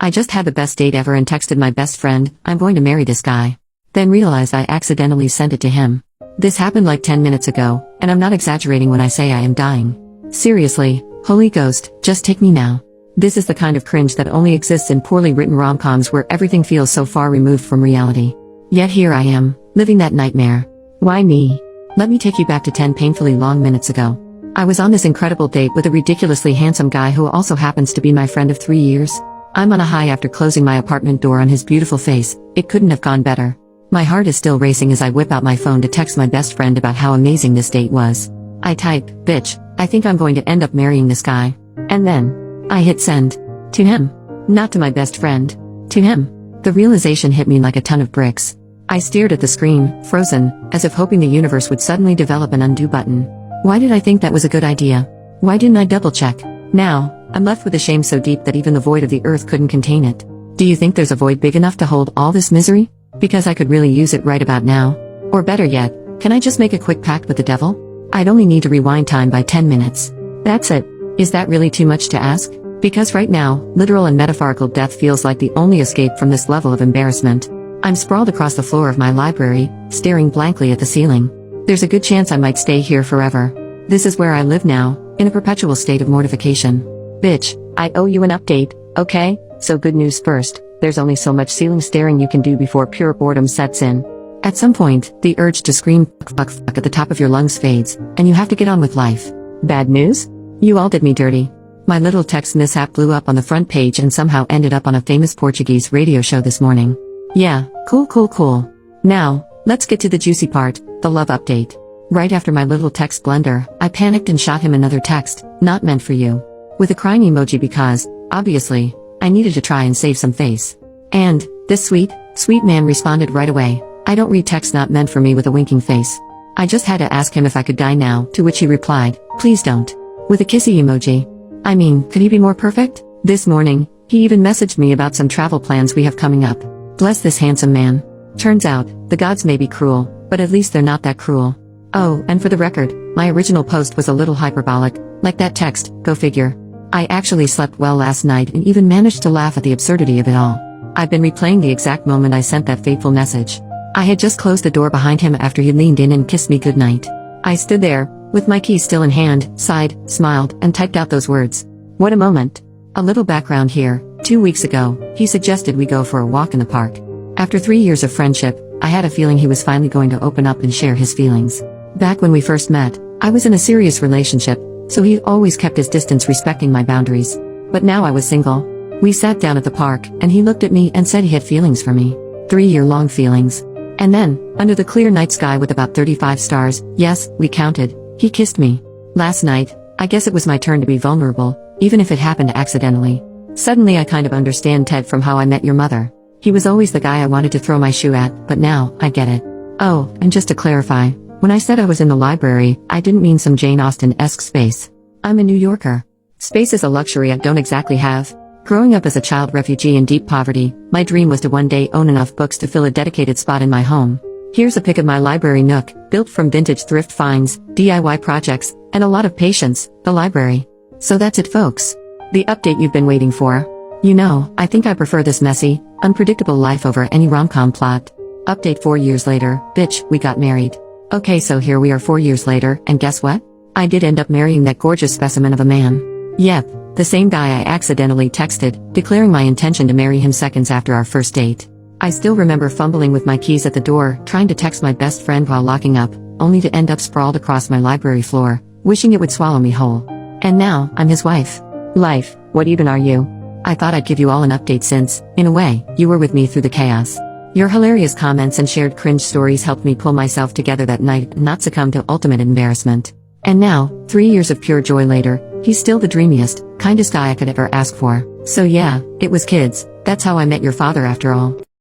I just had the best date ever and texted my best friend, I'm going to marry this guy. Then realized I accidentally sent it to him. This happened like 10 minutes ago, and I'm not exaggerating when I say I am dying. Seriously, Holy Ghost, just take me now. This is the kind of cringe that only exists in poorly written rom-coms where everything feels so far removed from reality. Yet here I am, living that nightmare. Why me? Let me take you back to 10 painfully long minutes ago. I was on this incredible date with a ridiculously handsome guy who also happens to be my friend of 3 years. I'm on a high after closing my apartment door on his beautiful face. It couldn't have gone better. My heart is still racing as I whip out my phone to text my best friend about how amazing this date was. I type, bitch, I think I'm going to end up marrying this guy. And then, I hit send. To him. Not to my best friend. To him. The realization hit me like a ton of bricks. I stared at the screen, frozen, as if hoping the universe would suddenly develop an undo button. Why did I think that was a good idea? Why didn't I double check? Now, I'm left with a shame so deep that even the void of the earth couldn't contain it. Do you think there's a void big enough to hold all this misery? Because I could really use it right about now. Or better yet, can I just make a quick pact with the devil? I'd only need to rewind time by 10 minutes. That's it. Is that really too much to ask? Because right now, literal and metaphorical death feels like the only escape from this level of embarrassment. I'm sprawled across the floor of my library, staring blankly at the ceiling. There's a good chance I might stay here forever. This is where I live now, in a perpetual state of mortification. Bitch, I owe you an update, okay? So good news first, there's only so much ceiling staring you can do before pure boredom sets in. At some point, the urge to scream fuck at the top of your lungs fades, and you have to get on with life. Bad news? You all did me dirty. My little text mishap blew up on the front page and somehow ended up on a famous Portuguese radio show this morning. Yeah, cool. Now, let's get to the juicy part, the love update. Right after my little text blunder, I panicked and shot him another text, not meant for you. With a crying emoji because, obviously, I needed to try and save some face. And, this sweet man responded right away. I don't read text not meant for me with a winking face. I just had to ask him if I could die now, to which he replied, please don't. With a kissy emoji. I mean, could he be more perfect? This morning, he even messaged me about some travel plans we have coming up. Bless this handsome man. Turns out, the gods may be cruel, but at least they're not that cruel. Oh, and for the record, my original post was a little hyperbolic, like that text, go figure. I actually slept well last night and even managed to laugh at the absurdity of it all. I've been replaying the exact moment I sent that fateful message. I had just closed the door behind him after he leaned in and kissed me goodnight. I stood there, with my keys still in hand, sighed, smiled, and typed out those words. What a moment. A little background here. 2 weeks ago, he suggested we go for a walk in the park. After 3 years of friendship, I had a feeling he was finally going to open up and share his feelings. Back when we first met, I was in a serious relationship, so he'd always kept his distance respecting my boundaries. But now I was single. We sat down at the park, and he looked at me and said he had feelings for me. 3-year-long feelings. And then, under the clear night sky with about 35 stars, yes, we counted, he kissed me. Last night, I guess it was my turn to be vulnerable, even if it happened accidentally. Suddenly I kind of understand Ted from How I Met Your Mother. He was always the guy I wanted to throw my shoe at, but now, I get it. Oh, and just to clarify, when I said I was in the library, I didn't mean some Jane Austen-esque space. I'm a New Yorker. Space is a luxury I don't exactly have. Growing up as a child refugee in deep poverty, my dream was to one day own enough books to fill a dedicated spot in my home. Here's a pic of my library nook, built from vintage thrift finds, DIY projects, and a lot of patience, the library. So that's it folks. The update you've been waiting for. You know, I think I prefer this messy, unpredictable life over any rom-com plot. Update 4 years later, bitch, we got married. Okay, so here we are 4 years later, and guess what? I did end up marrying that gorgeous specimen of a man. Yep, the same guy I accidentally texted, declaring my intention to marry him seconds after our first date. I still remember fumbling with my keys at the door, trying to text my best friend while locking up, only to end up sprawled across my library floor, wishing it would swallow me whole. And now, I'm his wife. Life, what even are you? I thought I'd give you all an update since, in a way, you were with me through the chaos. Your hilarious comments and shared cringe stories helped me pull myself together that night and not succumb to ultimate embarrassment. And now, 3 years of pure joy later, he's still the dreamiest, kindest guy I could ever ask for. So yeah, it was kids, that's how I met your father after all.